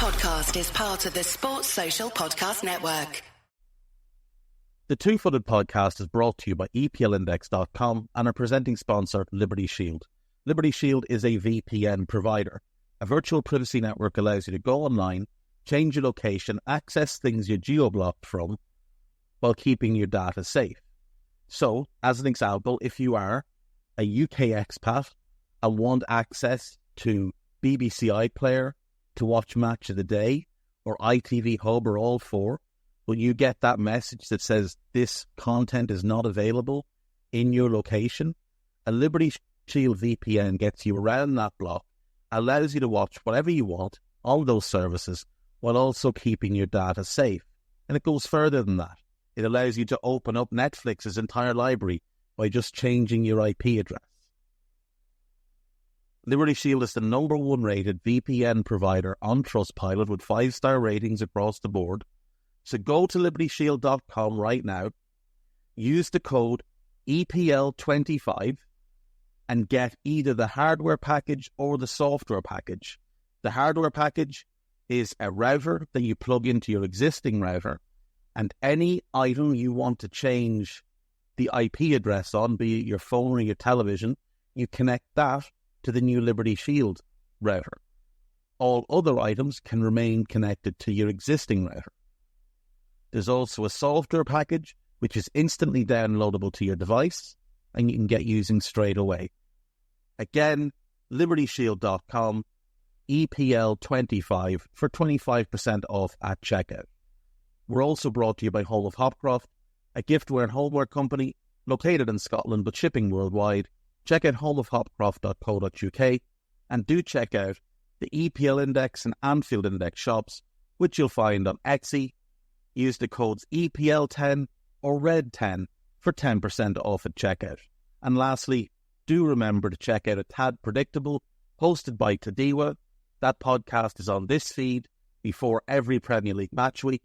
podcast is part of the Sports Social Podcast Network. The Two-Footed Podcast is brought to you by EPLindex.com and our presenting sponsor, Liberty Shield. Liberty Shield is a VPN provider. A virtual privacy network allows you to go online, change your location, access things you're geo-blocked from, while keeping your data safe. So, as an example, if you are a UK expat and want access to BBC iPlayer to watch Match of the Day, or ITV Hub, or all four, will you get that message that says this content is not available in your location? A Liberty Shield VPN gets you around that block, allows you to watch whatever you want on those services, while also keeping your data safe. And it goes further than that. It allows you to open up Netflix's entire library by just changing your IP address. Liberty Shield is the #1 rated VPN provider on Trustpilot with 5-star ratings across the board. So go to libertyshield.com right now, use the code EPL25 and get either the hardware package or the software package. The hardware package is a router that you plug into your existing router, and any item you want to change the IP address on, be it your phone or your television, you connect that to the new Liberty Shield router. All other items can remain connected to your existing router. There's also a software package which is instantly downloadable to your device and you can get using straight away. Again, libertyshield.com, EPL25 for 25% off at checkout. We're also brought to you by Home of Hopcroft, a giftware and homeware company located in Scotland but shipping worldwide. Check out homeofhopcroft.co.uk and do check out the EPL Index and Anfield Index shops, which you'll find on Etsy. Use the codes EPL10 or RED10 for 10% off at checkout. And lastly, do remember to check out A Tad Predictable, hosted by Tadiwa. That podcast is on this feed before every Premier League match week.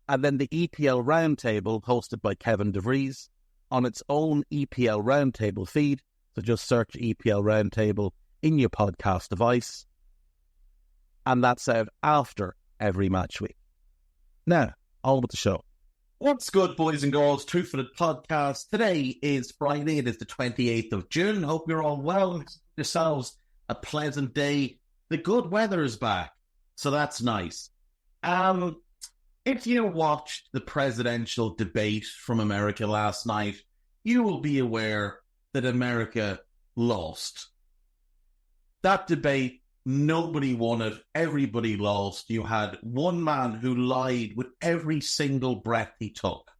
And then the EPL Roundtable, hosted by Kevin DeVries, on its own EPL Roundtable feed. So just search EPL Roundtable in your podcast device. And that's out after every match week. Now, on with the show. What's good, boys and girls? Two-Footed Podcast. Today is Friday. It is the 28th of June. Hope you're all well. Yourselves a pleasant day. The good weather is back, so that's nice. If you watched the presidential debate from America last night, you will be aware that America lost. That debate, nobody won it. Everybody lost. You had one man who lied with every single breath he took,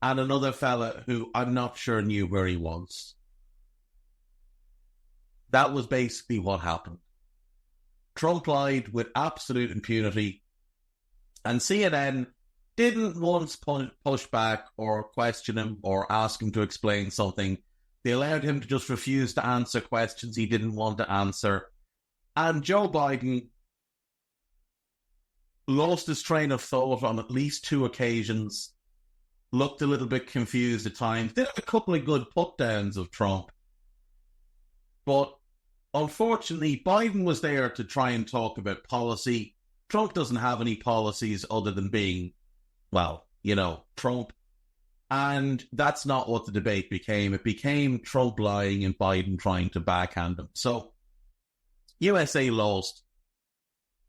and another fella who I'm not sure knew where he was. That was basically what happened. Trump lied with absolute impunity, and CNN didn't once push back or question him or ask him to explain something. They allowed him to just refuse to answer questions he didn't want to answer. And Joe Biden lost his train of thought on at least 2 occasions, looked a little bit confused at times, did have a couple of good put-downs of Trump. But unfortunately, Biden was there to try and talk about policy. Trump doesn't have any policies other than being, well, Trump. And that's not what the debate became. It became Trump lying and Biden trying to backhand him. So USA lost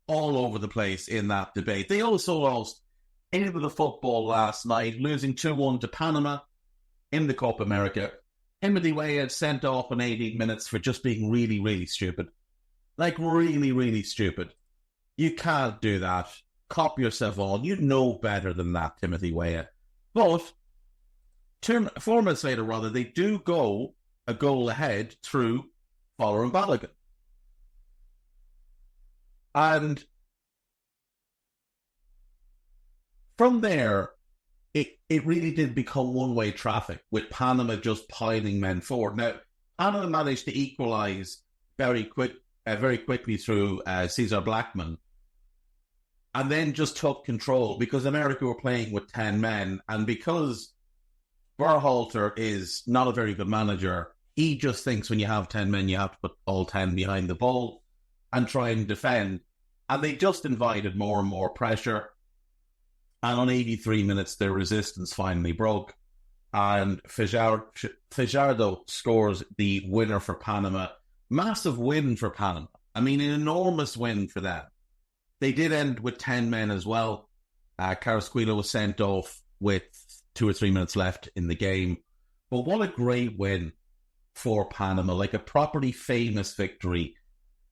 all over the place in that debate. They also lost into the football last night, losing 2-1 to Panama in the Copa America. Timothy Weah sent off in 18 minutes for just being really, really stupid. Like, really, really stupid. You can't do that. Cop yourself on. You know better than that, Timothy Weah. But 4 minutes later, they do go a goal ahead through Fowler and Ballon. And from there, it really did become one-way traffic, with Panama just piling men forward. Now, Panama managed to equalise very quickly through Cesar Blackman, and then just took control because America were playing with 10 men, and because Berhalter is not a very good manager, he just thinks when you have 10 men, you have to put all 10 behind the ball and try and defend. And they just invited more and more pressure. And on 83 minutes, their resistance finally broke. And Fajardo scores the winner for Panama. Massive win for Panama. I mean, an enormous win for them. They did end with 10 men as well. Carrasquillo was sent off with 2 or 3 minutes left in the game. But what a great win for Panama. Like a properly famous victory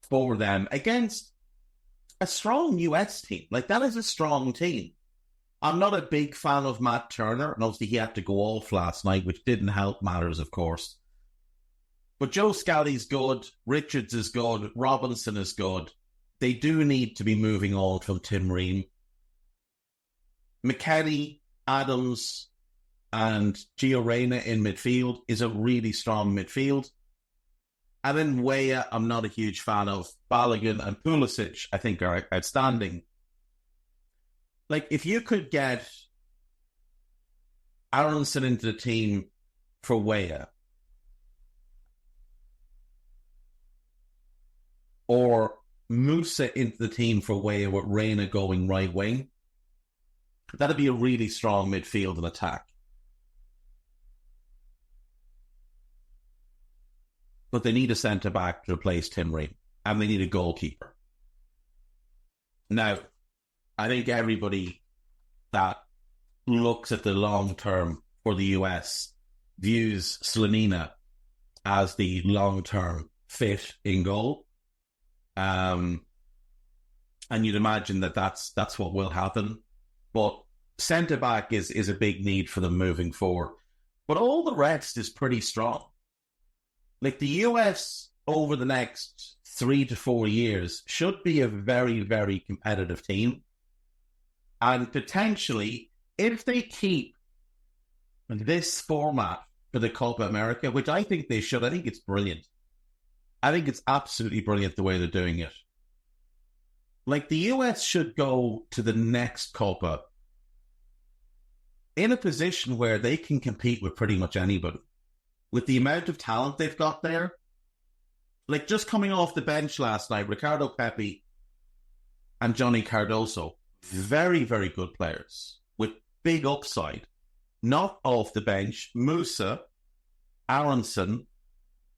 for them against a strong US team. Like, that is a strong team. I'm not a big fan of Matt Turner, and obviously he had to go off last night, which didn't help matters, of course. But Joe Scally's good, Richards is good, Robinson is good. They do need to be moving on from Tim Ream. McKennie, Adams, and Gio Reyna in midfield is a really strong midfield. And then Weah, I'm not a huge fan of. Ballon and Pulisic, I think, are outstanding. Like, if you could get Aronson into the team for Weah, or Musa into the team for Weah with Reyna going right wing, that'd be a really strong midfield and attack. But they need a centre-back to replace Tim Ream, and they need a goalkeeper. Now, I think everybody that looks at the long term for the US views Slonina as the long-term fit in goal. And you'd imagine that that's what will happen. But centre-back is a big need for them moving forward. But all the rest is pretty strong. Like, the US over the next 3 to 4 years should be a very, very competitive team. And potentially, if they keep this format for the Copa America, which I think they should, I think it's brilliant. I think it's absolutely brilliant the way they're doing it. Like, the US should go to the next Copa in a position where they can compete with pretty much anybody. With the amount of talent they've got there, like, just coming off the bench last night, Ricardo Pepi and Johnny Cardoso, very, very good players with big upside. Not off the bench, Musa, Aronson,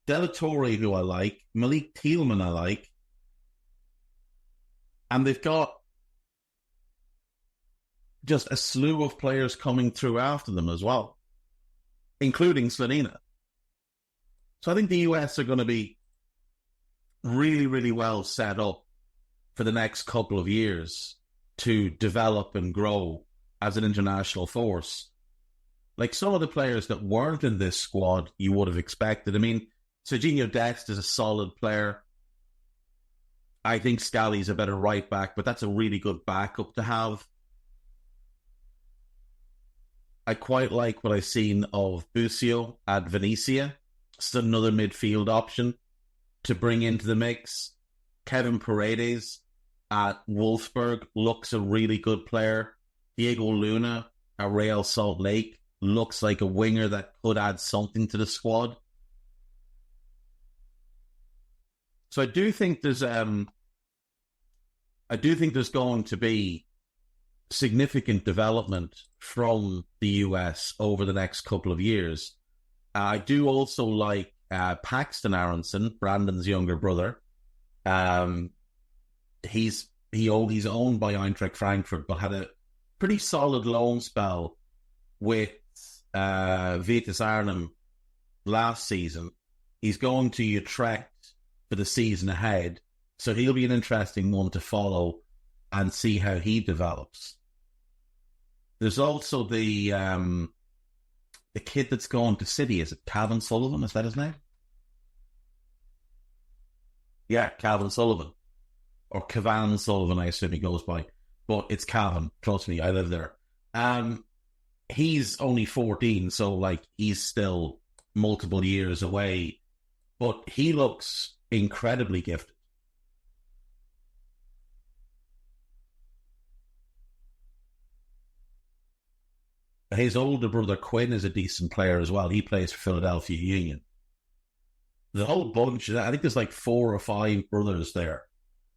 De La Torre, who I like, Malik Thielman I like. And they've got just a slew of players coming through after them as well, including Slonina. So I think the US are going to be really, really well set up for the next couple of years to develop and grow as an international force. Like, some of the players that weren't in this squad you would have expected. I mean, Serginho Dest is a solid player. I think Scally's a better right back, but that's a really good backup to have. I quite like what I've seen of Bucio at Venezia. It's another midfield option to bring into the mix. Kevin Paredes at Wolfsburg looks a really good player. Diego Luna at Real Salt Lake looks like a winger that could add something to the squad. So I do think there's going to be significant development from the US over the next couple of years. I do also like Paxton Aronson, Brandon's younger brother. He's owned by Eintracht Frankfurt, but had a pretty solid loan spell with Vitesse Arnhem last season. He's going to Utrecht for the season ahead, so he'll be an interesting one to follow and see how he develops. There's also the kid that's going to City. Is it Calvin Sullivan? Is that his name? Yeah, Calvin Sullivan. Or Cavan Sullivan, I assume he goes by. But it's Calvin. Trust me, I live there. He's only 14, so, like, he's still multiple years away. But he looks incredibly gifted. His older brother Quinn is a decent player as well. He plays for Philadelphia Union. The whole bunch, I think there's like 4 or 5 brothers there,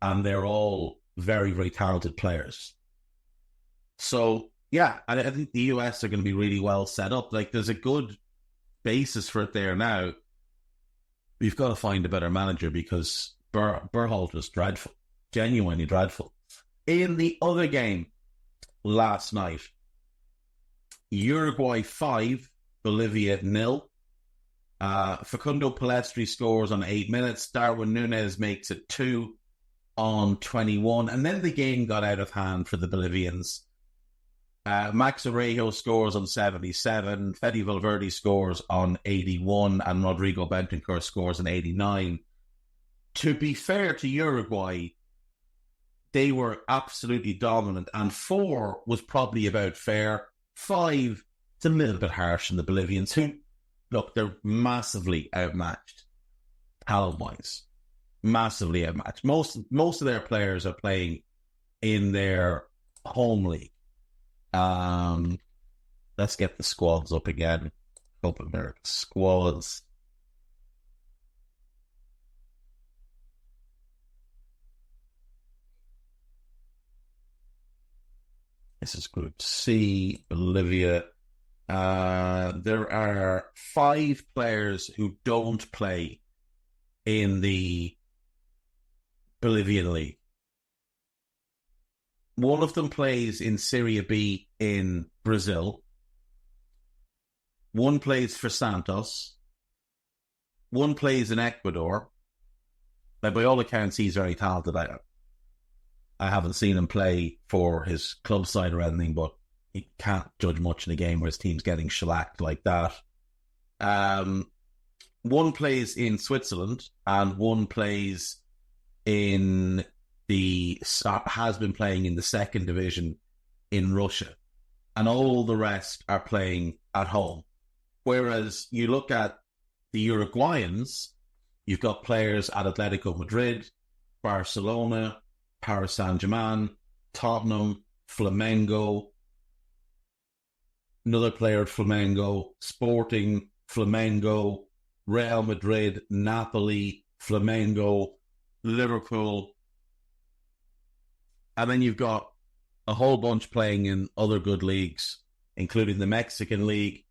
and they're all very, very talented players. So, yeah, I think the US are going to be really well set up. Like, there's a good basis for it there now. We've got to find a better manager because Berhalter was dreadful, genuinely dreadful. In the other game last night, Uruguay 5, Bolivia 0. Facundo Palestri scores on 8 minutes. Darwin Núñez makes it 2 on 21. And then the game got out of hand for the Bolivians. Max Orejo scores on 77. Fede Valverde scores on 81. And Rodrigo Bentancur scores on 89. To be fair to Uruguay, they were absolutely dominant. And 4 was probably about fair. 5, it's a little bit harsh on the Bolivians, who, look, they're massively outmatched, talent-wise. Massively outmatched. Most of their players are playing in their home league. Let's get the squads up again. Copa America squads. This is Group C, Bolivia. There are 5 players who don't play in the Bolivian league. One of them plays in Serie B in Brazil. One plays for Santos. One plays in Ecuador. Now, by all accounts, he's very talented. I haven't seen him play for his club side or anything, but you can't judge much in a game where his team's getting shellacked like that. One plays in Switzerland, and one plays has been playing in the second division in Russia. And all the rest are playing at home. Whereas you look at the Uruguayans, you've got players at Atletico Madrid, Barcelona, Paris Saint-Germain, Tottenham, Flamengo, another player at Flamengo, Sporting, Flamengo, Real Madrid, Napoli, Flamengo, Liverpool. And then you've got a whole bunch playing in other good leagues, including the Mexican League,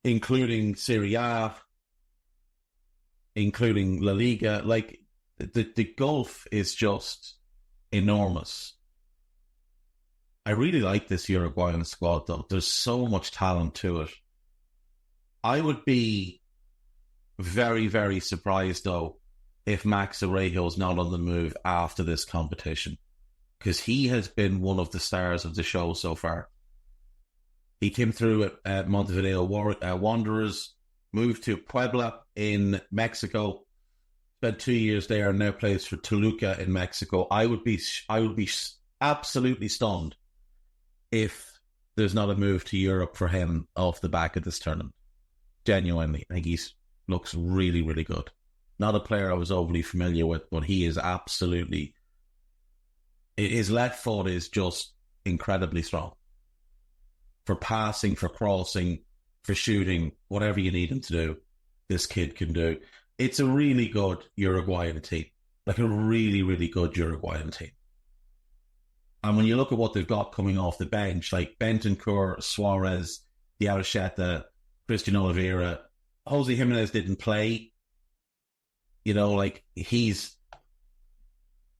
including Serie A, including La Liga. Like, the gulf is just enormous. I really like this Uruguayan squad, though. There's so much talent to it. I would be very, very surprised, though, if Max Orejo's not on the move after this competition, because he has been one of the stars of the show so far. He came through at Montevideo Wanderers, moved to Puebla in Mexico, spent 2 years there, and now plays for Toluca in Mexico. I would be absolutely stunned if there's not a move to Europe for him off the back of this tournament. Genuinely, I think he looks really, really good. Not a player I was overly familiar with, but he is absolutely... His left foot is just incredibly strong. For passing, for crossing, for shooting, whatever you need him to do, this kid can do. It's a really good Uruguayan team. Like a really, really good Uruguayan team. And when you look at what they've got coming off the bench, like Bentancur, Suarez, Diaracheta, Christian Oliveira, Jose Jimenez didn't play. You know, like, he's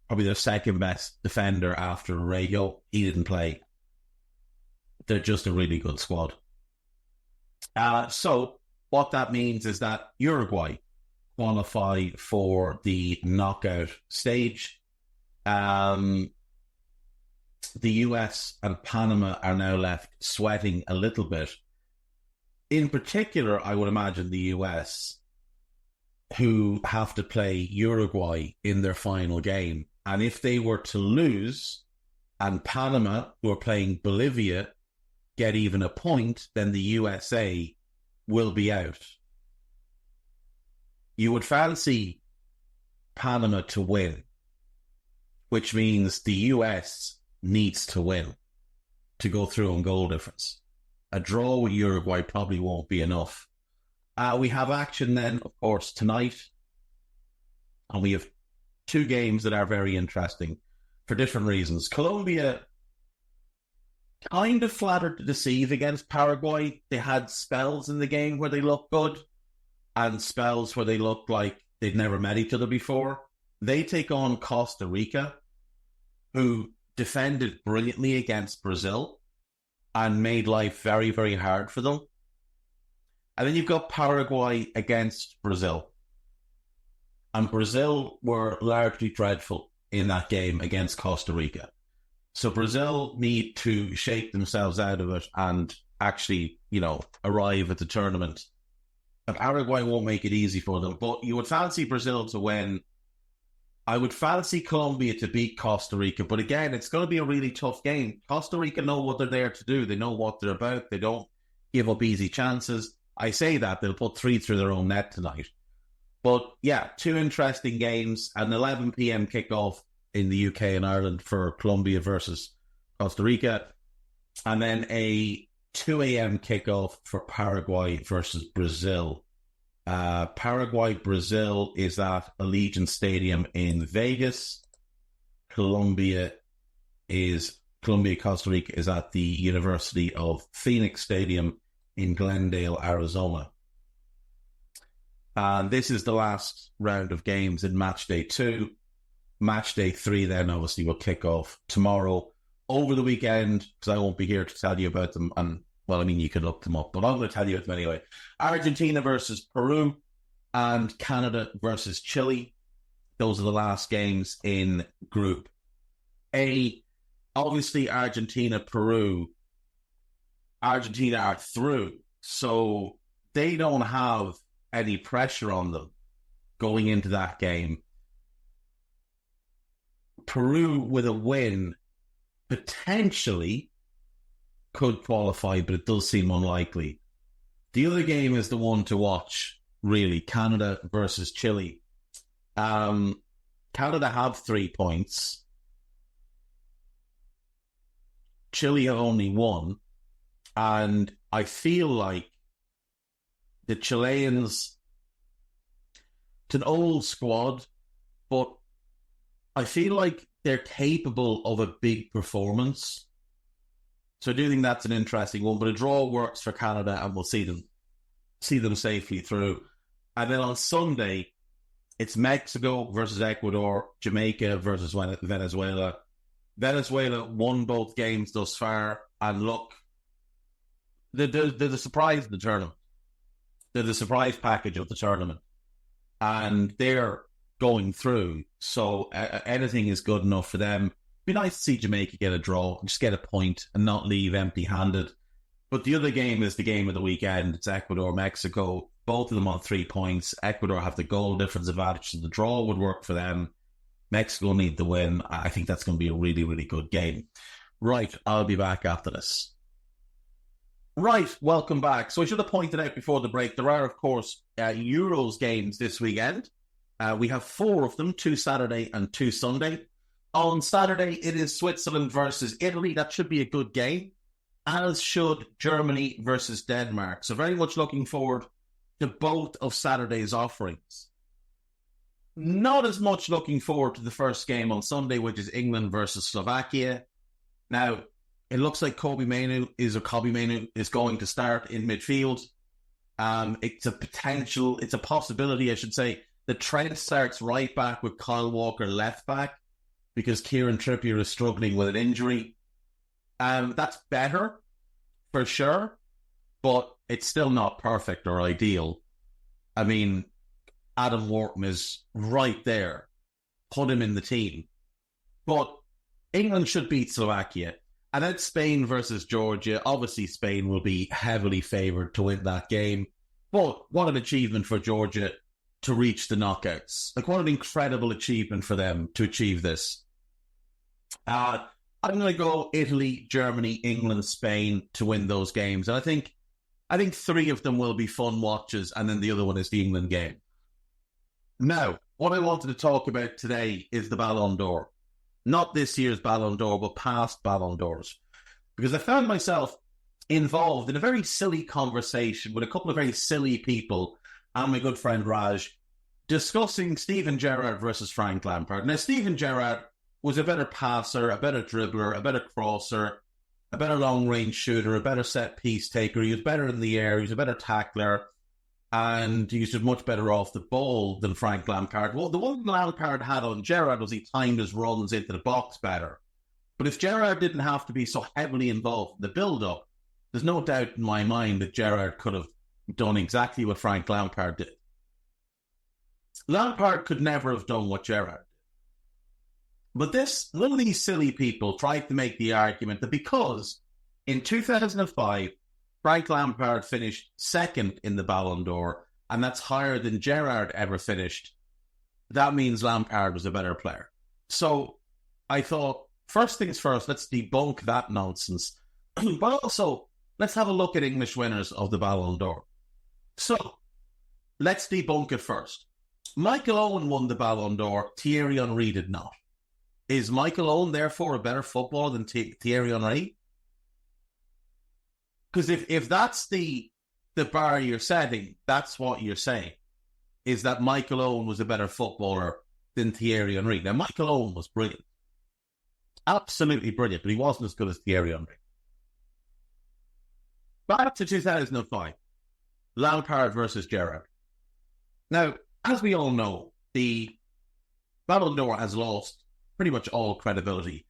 probably their second best defender after Orejo. He didn't play. They're just a really good squad. So what that means is that Uruguay qualify for the knockout stage. The US and Panama are now left sweating a little bit. In particular, I would imagine the US, who have to play Uruguay in their final game. And if they were to lose, and Panama, who are playing Bolivia, get even a point, then the USA will be out. You would fancy Panama to win, which means the US needs to win to go through on goal difference. A draw with Uruguay probably won't be enough. We have action then, of course, tonight. And we have 2 games that are very interesting. for different reasons. Colombia kind of flattered to deceive against Paraguay. They had spells in the game where they looked good and spells where they looked like they'd never met each other before. They take on Costa Rica, who defended brilliantly against Brazil and made life very, very hard for them. And then you've got Paraguay against Brazil. And Brazil were largely dreadful in that game against Costa Rica. So Brazil need to shake themselves out of it and actually, arrive at the tournament. And Paraguay won't make it easy for them. But you would fancy Brazil to win. I would fancy Colombia to beat Costa Rica. But again, it's going to be a really tough game. Costa Rica know what they're there to do. They know what they're about. They don't give up easy chances. I say that. They'll put 3 through their own net tonight. But yeah, 2 interesting games. An 11 p.m. kickoff in the UK and Ireland for Colombia versus Costa Rica. And then a 2 a.m. kickoff for Paraguay versus Brazil. Paraguay-Brazil is at Allegiant Stadium in Vegas. Colombia-Costa Rica is at the University of Phoenix Stadium in Glendale, Arizona. And this is the last round of games in match day 2. Match day 3 then obviously will kick off tomorrow. Over the weekend, because I won't be here to tell you about them, and you can look them up, but I'm going to tell you about them anyway. Argentina versus Peru and Canada versus Chile. Those are the last games in Group A. Obviously, Argentina are through, so they don't have any pressure on them going into that game. Peru with a win potentially could qualify, but it does seem unlikely. The other game is the one to watch, really. Canada versus Chile. Canada have 3 points. Chile have only 1. And I feel like the Chileans, it's an old squad, but I feel like they're capable of a big performance. So I do think that's an interesting one, but a draw works for Canada and we'll see them safely through. And then on Sunday, it's Mexico versus Ecuador, Jamaica versus Venezuela. Venezuela won both games thus far, and look, they're the surprise of the tournament. They're the surprise package of the tournament. And they're going through, so anything is good enough for them. Be nice to see Jamaica get a draw, just get a point and not leave empty-handed. But the other game is the game of the weekend. It's Ecuador-Mexico. Both of them on 3 points. Ecuador have the goal difference advantage, so the draw would work for them. Mexico need the win. I think that's going to be a really, really good game. Right, I'll be back after this. Right, welcome back. So I should have pointed out before the break, there are, of course, Euros games this weekend. We have 4 of them, 2 Saturday and 2 Sunday. On Saturday, it is Switzerland versus Italy. That should be a good game, as should Germany versus Denmark. So very much looking forward to both of Saturday's offerings. Not as much looking forward to the first game on Sunday, which is England versus Slovakia. Now, it looks like Kobbie Mainoo is going to start in midfield. It's a possibility, I should say. The Trent starts right back with Kyle Walker left back because Kieran Trippier is struggling with an injury. That's better, for sure, but it's still not perfect or ideal. I mean, Adam Wharton is right there. Put him in the team. But England should beat Slovakia. And then Spain versus Georgia. Obviously, Spain will be heavily favoured to win that game. But what an achievement for Georgia to reach the knockouts. Like, what an incredible achievement for them to achieve this. I'm going to go Italy, Germany, England, Spain to win those games. And I think 3 of them will be fun watches, and then the other one is the England game. Now, what I wanted to talk about today is the Ballon d'Or. Not this year's Ballon d'Or, but past Ballon d'Ors. Because I found myself involved in a very silly conversation with a couple of very silly people and my good friend Raj discussing Steven Gerrard versus Frank Lampard. Now, Steven Gerrard was a better passer, a better dribbler, a better crosser, a better long-range shooter, a better set-piece taker. He was better in the air. He was a better tackler. And he was much better off the ball than Frank Lampard. Well, the one Lampard had on Gerrard was he timed his runs into the box better. But if Gerrard didn't have to be so heavily involved in the build-up, there's no doubt in my mind that Gerrard could have done exactly what Frank Lampard did. Lampard could never have done what Gerrard did. But none of these silly people tried to make the argument that because in 2005, Frank Lampard finished second in the Ballon d'Or, and that's higher than Gerrard ever finished, that means Lampard was a better player. So I thought, first things first, let's debunk that nonsense. But also, let's have a look at English winners of the Ballon d'Or. So, let's debunk it first. Michael Owen won the Ballon d'Or, Thierry Henry did not. Is Michael Owen therefore a better footballer than Thierry Henry? Because if that's the bar you're setting, that's what you're saying, is that Michael Owen was a better footballer than Thierry Henry. Now, Michael Owen was brilliant. Absolutely brilliant, but he wasn't as good as Thierry Henry. Back to 2005, Lampard versus Gerrard. Now, as we all know, the Ballon d'Or has lost pretty much all credibility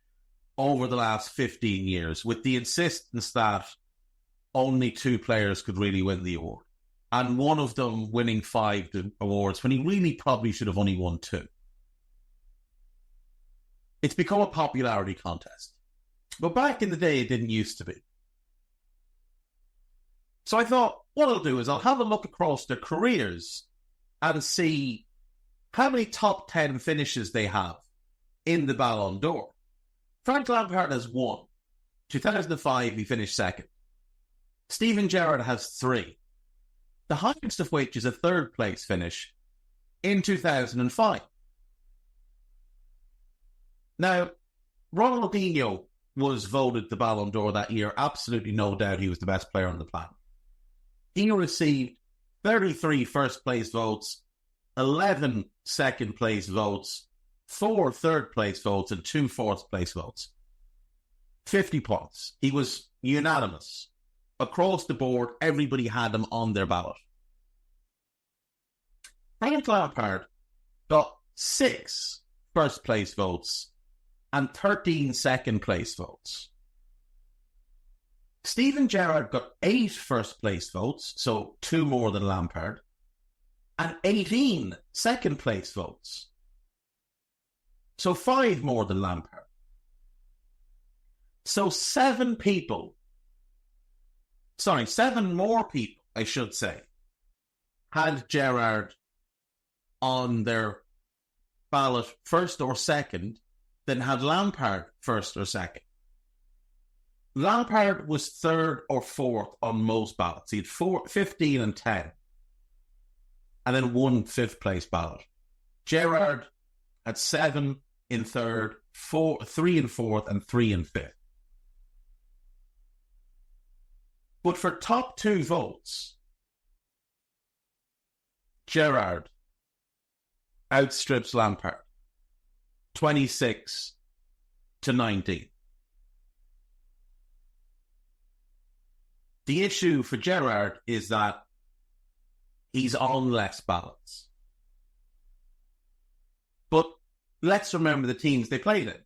over the last 15 years, with the insistence that only 2 players could really win the award, and one of them winning 5 awards when he really probably should have only won 2. It's become a popularity contest. But back in the day, it didn't used to be. So I thought, what I'll do is I'll have a look across their careers and see how many top 10 finishes they have in the Ballon d'Or. Frank Lampard has 1. 2005, he finished second. Steven Gerrard has 3. The highest of which is a third-place finish in 2005. Now, Ronaldinho was voted the Ballon d'Or that year. Absolutely no doubt he was the best player on the planet. He received 33 first-place votes, 11 second-place votes, 4 third-place votes, and 2 fourth-place votes. 50 points. He was unanimous. Across the board, everybody had him on their ballot. Frank Lampard got 6 first-place votes and 13 second-place votes. Steven Gerrard got 8 first-place votes, so 2 more than Lampard, and 18 second-place votes, so 5 more than Lampard. So 7 more people, I should say, had Gerrard on their ballot first or second than had Lampard first or second. Lampard was 3rd or 4th on most ballots. He had 15 and 10. And then 1 5th-place ballot. Gerrard had 7 in 3rd, 3 in 4th, and 3 in 5th. But for top 2 votes, Gerrard outstrips Lampard 26 to 19. The issue for Gerrard is that he's on less ballots. But let's remember the teams they played in.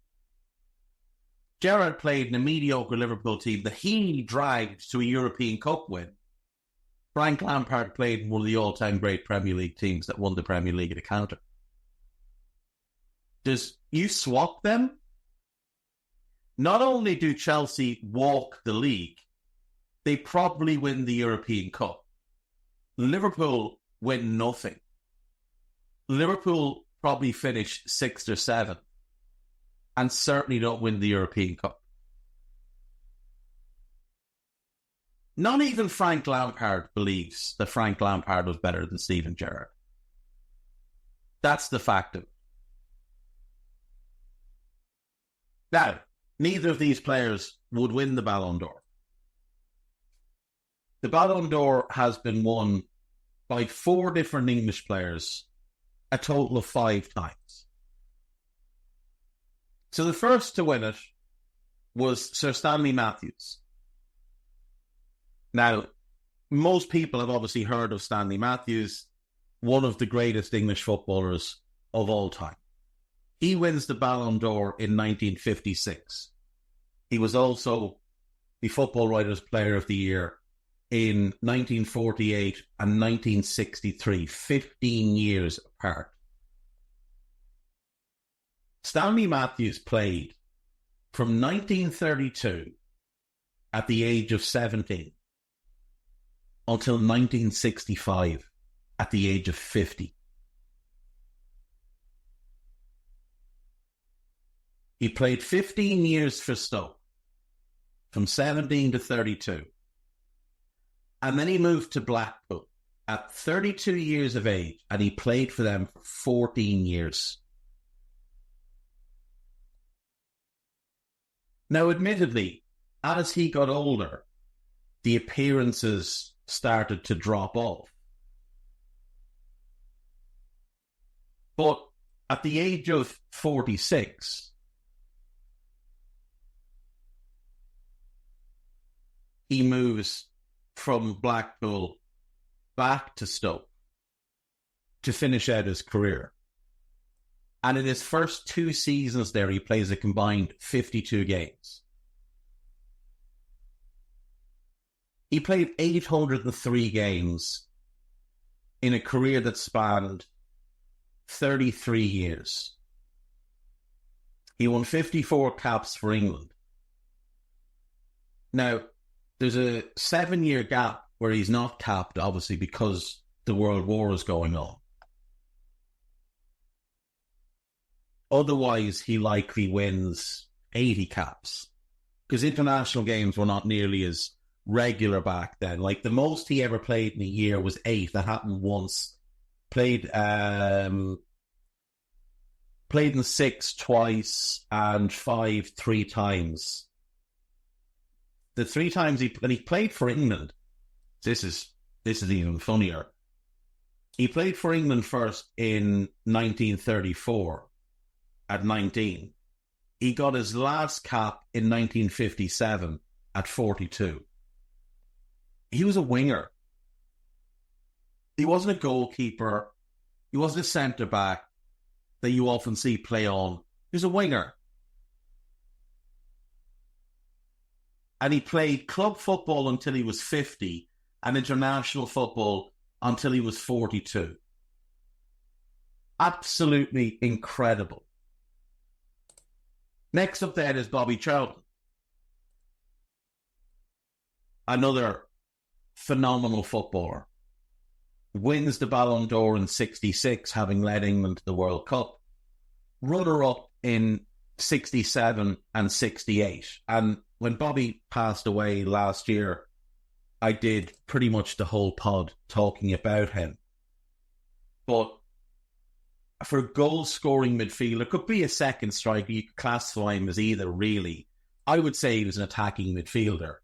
Gerrard played in a mediocre Liverpool team that he dragged to a European Cup win. Frank Lampard played in one of the all-time great Premier League teams that won the Premier League at a counter. Does you swap them? Not only do Chelsea walk the league, they probably win the European Cup. Liverpool win nothing. Liverpool probably finish 6th or 7th and certainly don't win the European Cup. Not even Frank Lampard believes that Frank Lampard was better than Steven Gerrard. That's the fact of it. Now, neither of these players would win the Ballon d'Or. The Ballon d'Or has been won by 4 different English players a total of 5 times. So the first to win it was Sir Stanley Matthews. Now, most people have obviously heard of Stanley Matthews, one of the greatest English footballers of all time. He wins the Ballon d'Or in 1956. He was also the Football Writers' Player of the Year in 1948 and 1963, 15 years apart. Stanley Matthews played from 1932 at the age of 17 until 1965 at the age of 50. He played 15 years for Stoke, from 17 to 32. And then he moved to Blackpool at 32 years of age, and he played for them for 14 years. Now, admittedly, as he got older, the appearances started to drop off. But at the age of 46, he moves from Blackpool back to Stoke to finish out his career. And in his first 2 seasons there, he plays a combined 52 games. He played 803 games in a career that spanned 33 years. He won 54 caps for England. Now, there's a 7-year gap where he's not capped, obviously, because the World War is going on. Otherwise, he likely wins 80 caps, because international games were not nearly as regular back then. Like, the most he ever played in a year was 8. That happened once. Played in 6 twice and 5 3 times. The 3 times he played for England, this is even funnier. He played for England first in 1934 at 19. He got his last cap in 1957 at 42. He was a winger. He wasn't a goalkeeper. He wasn't a centre-back that you often see play on. He was a winger. And he played club football until he was 50 and international football until he was 42. Absolutely incredible. Next up then is Bobby Charlton. Another phenomenal footballer. Wins the Ballon d'Or in 66, having led England to the World Cup. Runner-up in 67 and 68. And when Bobby passed away last year, I did pretty much the whole pod talking about him. But for a goal-scoring midfielder, could be a second striker, you could classify him as either, really. I would say he was an attacking midfielder.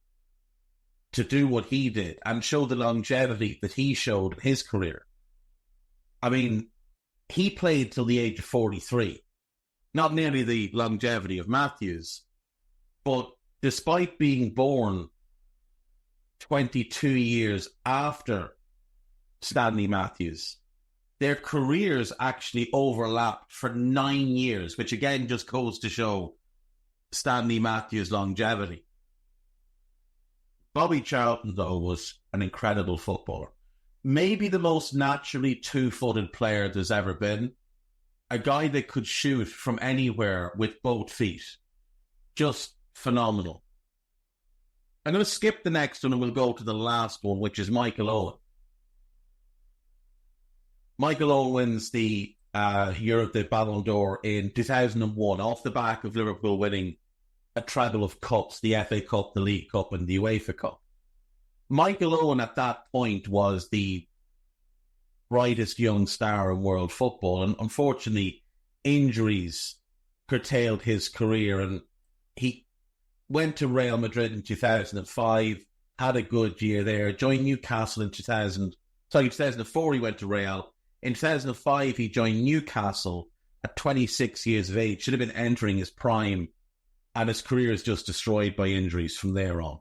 To do what he did and show the longevity that he showed in his career. I mean, he played till the age of 43. Not nearly the longevity of Matthews, but despite being born 22 years after Stanley Matthews, their careers actually overlapped for 9 years, which again just goes to show Stanley Matthews' longevity. Bobby Charlton, though, was an incredible footballer. Maybe the most naturally two-footed player there's ever been. A guy that could shoot from anywhere with both feet. Just phenomenal. I'm going to skip the next one and we'll go to the last one, which is Michael Owen. Michael Owen wins the Ballon d'Or in 2001 off the back of Liverpool winning a treble of cups, the FA Cup, the League Cup and the UEFA Cup. Michael Owen at that point was the brightest young star in world football, and unfortunately injuries curtailed his career, and he went to Real Madrid in 2005, had a good year there, joined Newcastle in 2004 he went to Real. In 2005 he joined Newcastle at 26 years of age, should have been entering his prime, and his career is just destroyed by injuries from there on.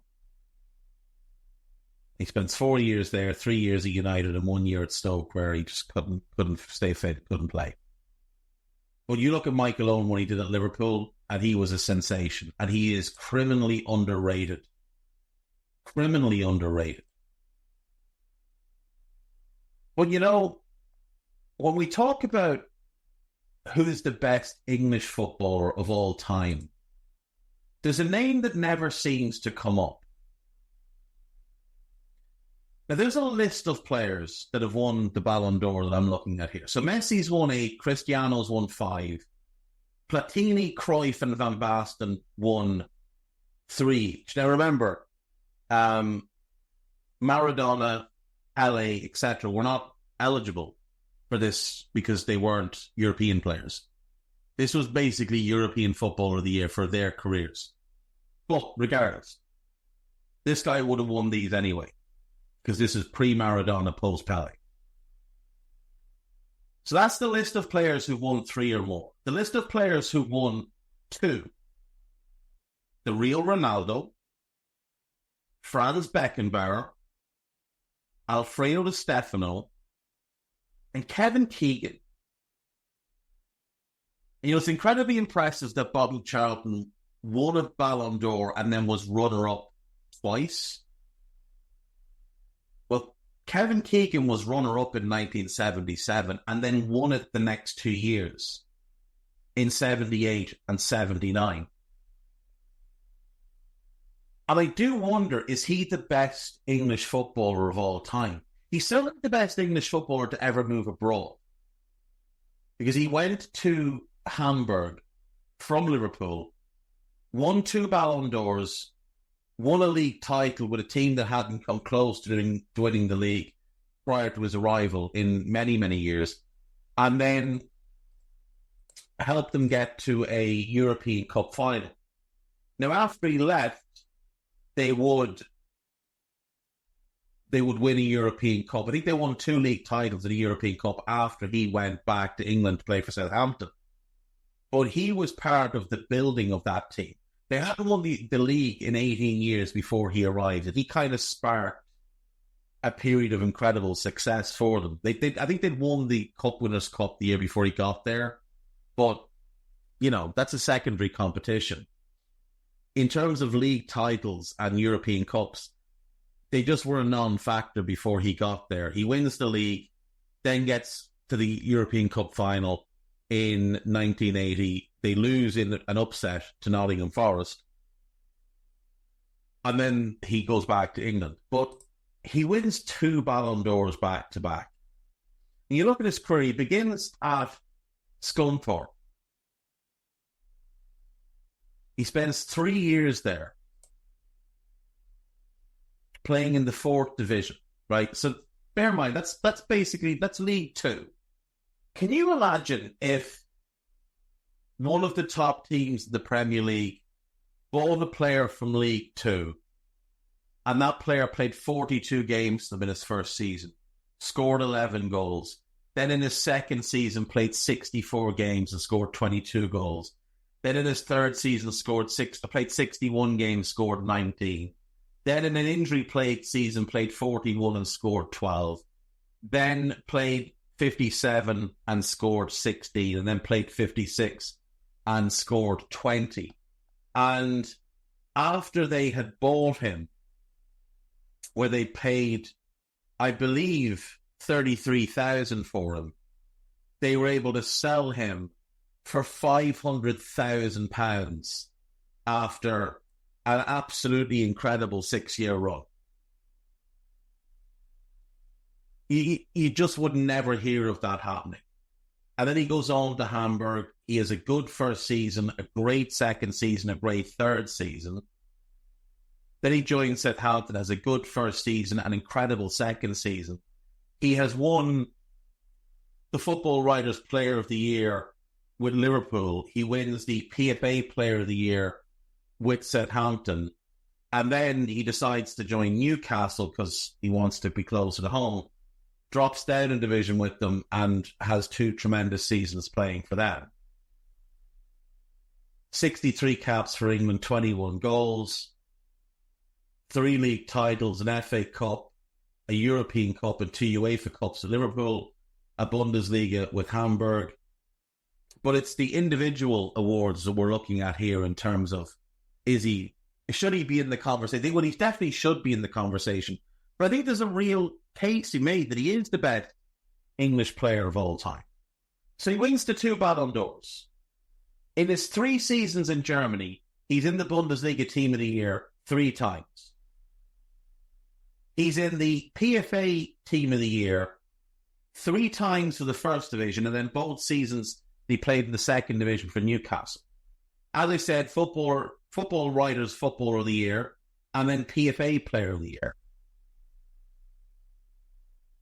He spends 4 years there, 3 years at United and 1 year at Stoke, where he just couldn't stay fit, couldn't play. But you look at Michael Owen when he did at Liverpool, and he was a sensation, and he is criminally underrated. Criminally underrated. But you know, when we talk about who is the best English footballer of all time, there's a name that never seems to come up. Now, there's a list of players that have won the Ballon d'Or that I'm looking at here. So Messi's won 8, Cristiano's won 5, Platini, Cruyff and Van Basten won 3 each. Now remember, Maradona, LA, etc. were not eligible for this because they weren't European players. This was basically European Footballer of the Year for their careers. But regardless, this guy would have won these anyway, because this is pre-Maradona, post-Pelé. So that's the list of players who've won 3 or more. The list of players who've won 2. The real Ronaldo, Franz Beckenbauer, Alfredo Di Stefano, and Kevin Keegan. And, you know, it's incredibly impressive that Bobby Charlton won a Ballon d'Or and then was runner-up twice. Well, Kevin Keegan was runner-up in 1977 and then won it the next 2 years in 78 and 79. And I do wonder, is he the best English footballer of all time? He's certainly the best English footballer to ever move abroad, because he went to Hamburg from Liverpool, won 2 Ballon d'Ors, won a league title with a team that hadn't come close to winning the league prior to his arrival in many, many years, and then helped them get to a European Cup final. Now, after he left, they would win a European Cup. I think they won 2 league titles in the European Cup after he went back to England to play for Southampton. But he was part of the building of that team. They hadn't won the league in 18 years before he arrived, and he kind of sparked a period of incredible success for them. I think they'd won the Cup Winners' Cup the year before he got there, but, you know, that's a secondary competition. In terms of league titles and European Cups, they just were a non-factor before he got there. He wins the league, then gets to the European Cup final in 1980. They lose in an upset to Nottingham Forest. And then he goes back to England. But he wins 2 Ballon d'Ors back-to-back. And you look at his career, he begins at Scunthorpe. He spends 3 years there, playing in the 4th division, right? So bear in mind, that's League 2. Can you imagine if one of the top teams in the Premier League bought a player from League 2, and that player played 42 games in his first season, scored 11 goals, then in his second season played 64 games and scored 22 goals, then in his third season played 61 games, scored 19. Then in an injury-plagued season, played 41 and scored 12. Then played 57 and scored 16. And then played 56 and scored 20. And after they had bought him, where they paid, I believe, 33,000 for him, they were able to sell him for £500,000 after an absolutely incredible 6-year run. You just would never hear of that happening. And then he goes on to Hamburg. He has a good first season, a great second season, a great third season. Then he joins Southampton, has a good first season, an incredible second season. He has won the Football Writers' Player of the Year with Liverpool. He wins the PFA Player of the Year with Southampton, and then he decides to join Newcastle because he wants to be closer to home, drops down in division with them, and has 2 tremendous seasons playing for them. 63 caps for England, 21 goals, 3 league titles, an FA Cup, a European Cup, and 2 UEFA Cups at Liverpool, a Bundesliga with Hamburg. But it's the individual awards that we're looking at here in terms of, should he be in the conversation? Well, he definitely should be in the conversation. But I think there's a real case he made that he is the best English player of all time. So he wins the 2 Ballon d'Ors. In his 3 seasons in Germany, he's in the Bundesliga Team of the Year 3 times. He's in the PFA Team of the Year 3 times for the first division, and then both seasons he played in the second division for Newcastle. As I said, Football Writers Footballer of the Year, and then PFA Player of the Year.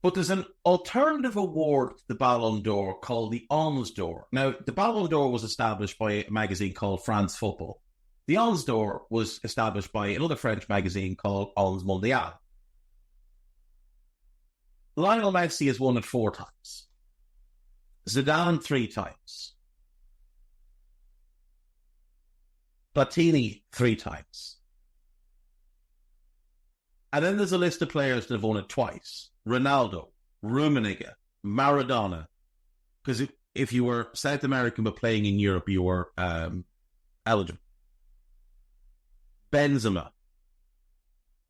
But there's an alternative award to the Ballon d'Or called the Ons d'Or. Now, the Ballon d'Or was established by a magazine called France Football. The Ons d'Or was established by another French magazine called Ons Mondial. Lionel Messi has won it 4 times. Zidane 3 times. Platini 3 times. And then there's a list of players that have won it twice. Ronaldo, Rummenigge, Maradona. Because if you were South American but playing in Europe, you were eligible. Benzema,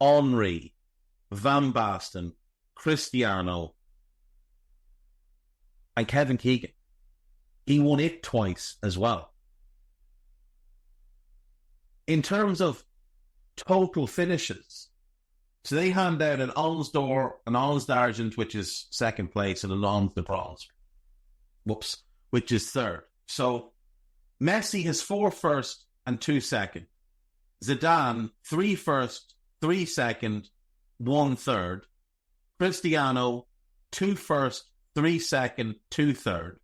Henry, Van Basten, Cristiano, and Kevin Keegan. He won it twice as well. In terms of total finishes, so they hand out an Ons d'Or, an Ons d'Argent, which is second place, and an Ons de Bronze, which is third. So Messi has 4 first and 2 second. Zidane, 3 first, 3 second, 1 third. Cristiano, 2 first, 3 second, 2 third.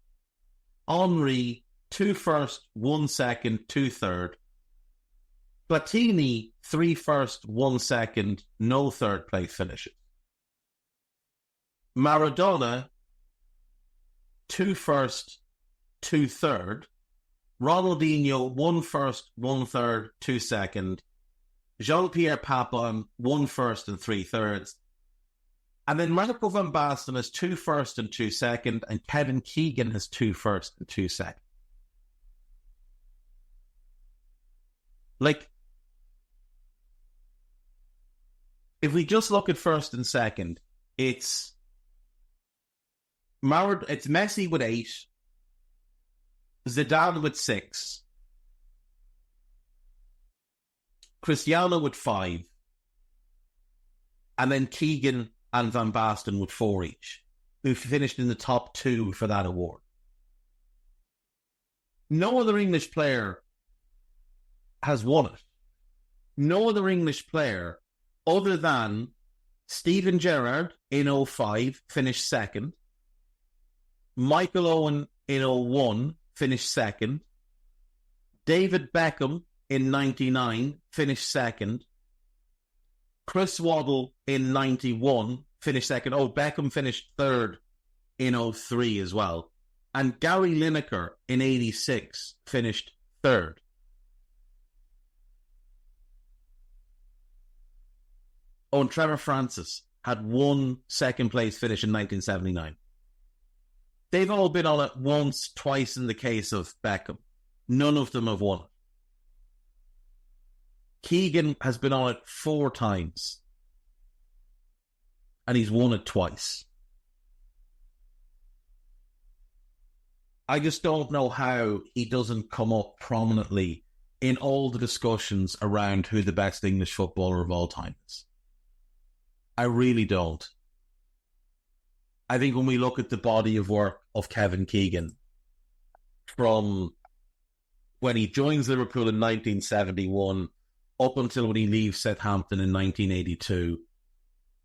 Henry, 2 first, 1 second, 2 third. Platini, 3 first, 1 second, no third place finishes. Maradona, 2 first, 2 third. Ronaldinho, 1 first, 1 third, 2 second. Jean-Pierre Papin, 1 first and 3 thirds. And then Marco van Basten has 2 first and 2 second, and Kevin Keegan has 2 first and 2 second. Like, if we just look at first and second, it's Messi with 8, Zidane with 6, Cristiano with 5, and then Keegan and Van Basten with 4 each, who finished in the top 2 for that award. No other English player has won it. No other English player other than Steven Gerrard in 2005 finished second. Michael Owen in 2001 finished second. David Beckham in 1999 finished second. Chris Waddle in 1991 finished second. Oh, Beckham finished third in 2003 as well. And Gary Lineker in 1986 finished third. Oh, and Trevor Francis had 1 second place finish in 1979. They've all been on it once, twice in the case of Beckham. None of them have won it. Keegan has been on it 4 times. And he's won it twice. I just don't know how he doesn't come up prominently in all the discussions around who the best English footballer of all time is. I really don't. I think when we look at the body of work of Kevin Keegan, from when he joins Liverpool in 1971 up until when he leaves Southampton in 1982,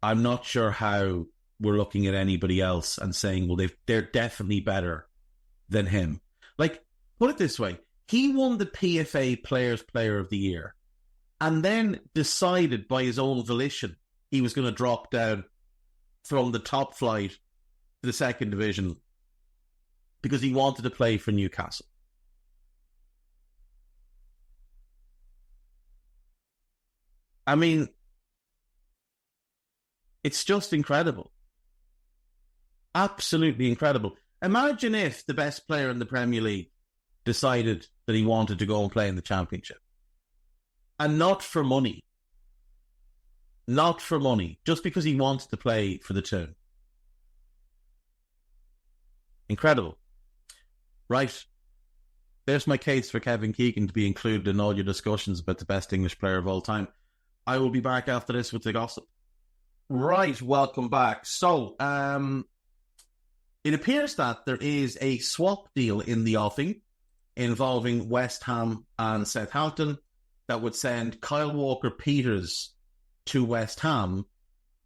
I'm not sure how we're looking at anybody else and saying, well, they're definitely better than him. Like, put it this way, he won the PFA Players Player of the Year and then decided by his own volition he was going to drop down from the top flight to the second division because he wanted to play for Newcastle. I mean, it's just incredible. Absolutely incredible. Imagine if the best player in the Premier League decided that he wanted to go and play in the Championship. And not for money. Not for money. Just because he wanted to play for the Toon. Incredible. Right. There's my case for Kevin Keegan to be included in all your discussions about the best English player of all time. I will be back after this with the gossip. Right, welcome back. So, it appears that there is a swap deal in the offing involving West Ham and Southampton that would send Kyle Walker-Peters to West Ham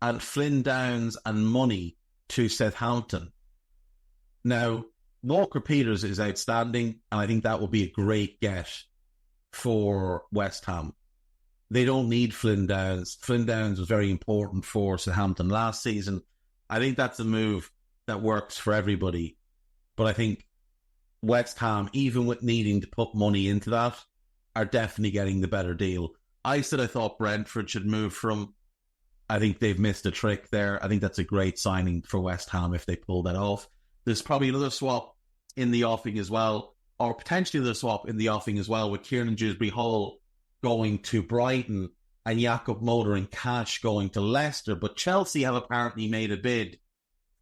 and Flynn Downs and money to Southampton. Now, Walker-Peters is outstanding, and I think that will be a great get for West Ham. They don't need Flynn Downs. Flynn Downs was very important for Southampton last season. I think that's a move that works for everybody. But I think West Ham, even with needing to put money into that, are definitely getting the better deal. I said I thought Brentford should move from. I think they've missed a trick there. I think that's a great signing for West Ham if they pull that off. There's probably another swap in the offing as well, or potentially another swap in the offing as well, with Kieran Dewsbury-Hall going to Brighton and Jakob Moder and Cash going to Leicester. But Chelsea have apparently made a bid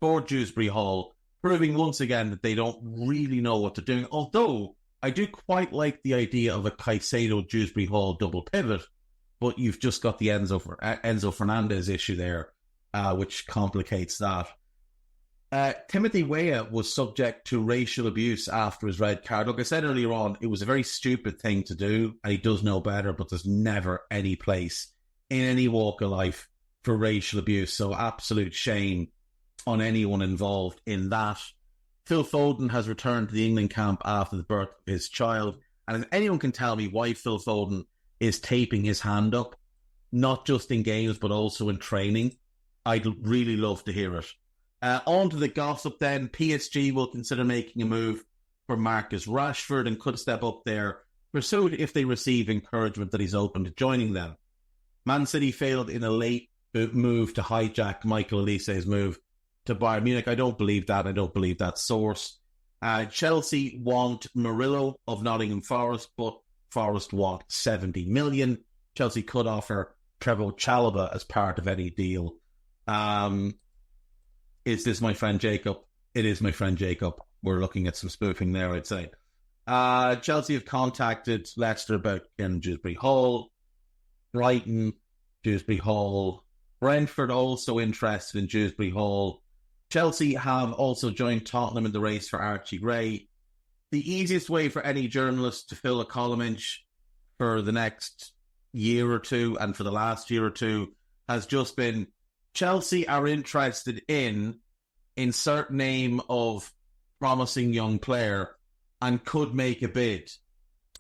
for Dewsbury-Hall, proving once again that they don't really know what they're doing. Although, I do quite like the idea of a Caicedo-Dewsbury-Hall double pivot, but you've just got the Enzo Fernandez issue there, which complicates that. Timothy Weah was subject to racial abuse after his red card. Look, I said earlier on, it was a very stupid thing to do, and he does know better, but there's never any place in any walk of life for racial abuse. So absolute shame on anyone involved in that. Phil Foden has returned to the England camp after the birth of his child. And if anyone can tell me why Phil Foden is taping his hand up, not just in games, but also in training, I'd really love to hear it. On to the gossip then. PSG will consider making a move for Marcus Rashford and could step up their pursuit if they receive encouragement that he's open to joining them. Man City failed in a late move to hijack Michael Olise's move to Bayern Munich. I don't believe that. I don't believe that source. Chelsea want Murillo of Nottingham Forest, but Forest want 70 million. Chelsea could offer Trevor Chalobah as part of any deal. Is this my friend Jacob? It is my friend Jacob. We're looking at some spoofing there, I'd say. Chelsea have contacted Leicester about Dewsbury-Hall. Brighton, Dewsbury-Hall. Brentford also interested in Dewsbury-Hall. Chelsea have also joined Tottenham in the race for Archie Gray. The easiest way for any journalist to fill a column inch for the next year or two, and for the last year or two, has just been Chelsea are interested in insert name of promising young player and could make a bid.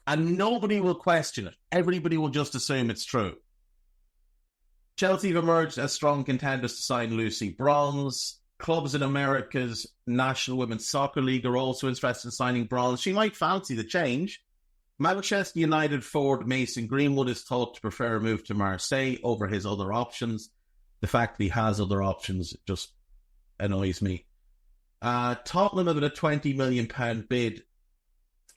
And nobody will question it. Everybody will just assume it's true. Chelsea have emerged as strong contenders to sign Lucy Bronze. Clubs in America's National Women's Soccer League are also interested in signing Bronze. She might fancy the change. Manchester United forward Mason Greenwood is thought to prefer a move to Marseille over his other options. The fact that he has other options just annoys me. Tottenham have a £20 million bid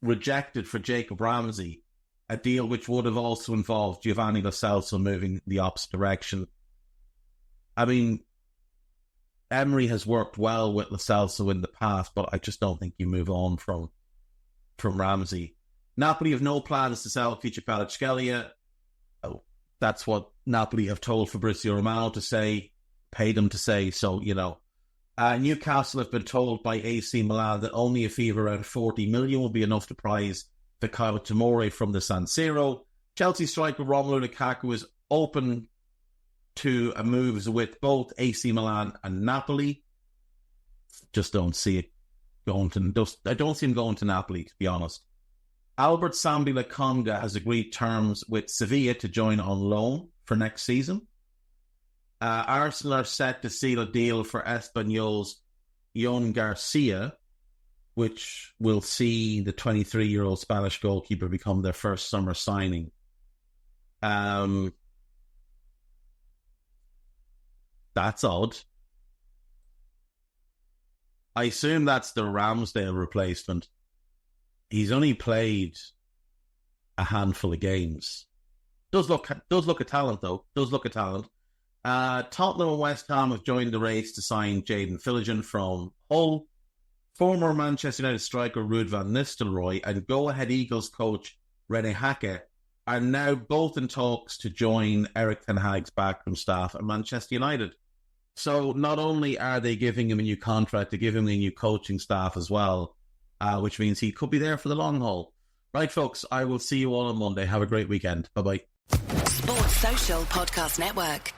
rejected for Jacob Ramsey, a deal which would have also involved Giovanni Lo Celso moving the opposite direction. I mean, Emery has worked well with Lo Celso in the past, but I just don't think you move on from Ramsey. Napoli have no plans to sell Ficha Kvaratskhelia. Oh, that's what Napoli have told Fabrizio Romano to say, paid him to say, so, you know. Newcastle have been told by AC Milan that only a fee of around 40 million will be enough to prize Fikayo Tomori from the San Siro. Chelsea striker Romelu Lukaku is open to a moves with both AC Milan and Napoli. Just don't see it going to... I don't see him going to Napoli, to be honest. Albert Sambi Lokonga has agreed terms with Sevilla to join on loan for next season. Arsenal are set to seal a deal for Espanyol's Jon Garcia, which will see the 23-year-old Spanish goalkeeper become their first summer signing. That's odd. I assume that's the Ramsdale replacement. He's only played a handful of games. Does look a talent, though. Does look a talent. Tottenham and West Ham have joined the race to sign Jadon Philligan from Hull. Former Manchester United striker Ruud van Nistelrooy and go-ahead Eagles coach René Hake are now both in talks to join Erik ten Hag's backroom staff at Manchester United. So not only are they giving him a new contract, they give him a new coaching staff as well, which means he could be there for the long haul. Right, folks, I will see you all on Monday. Have a great weekend. Bye-bye. Sports Social Podcast Network.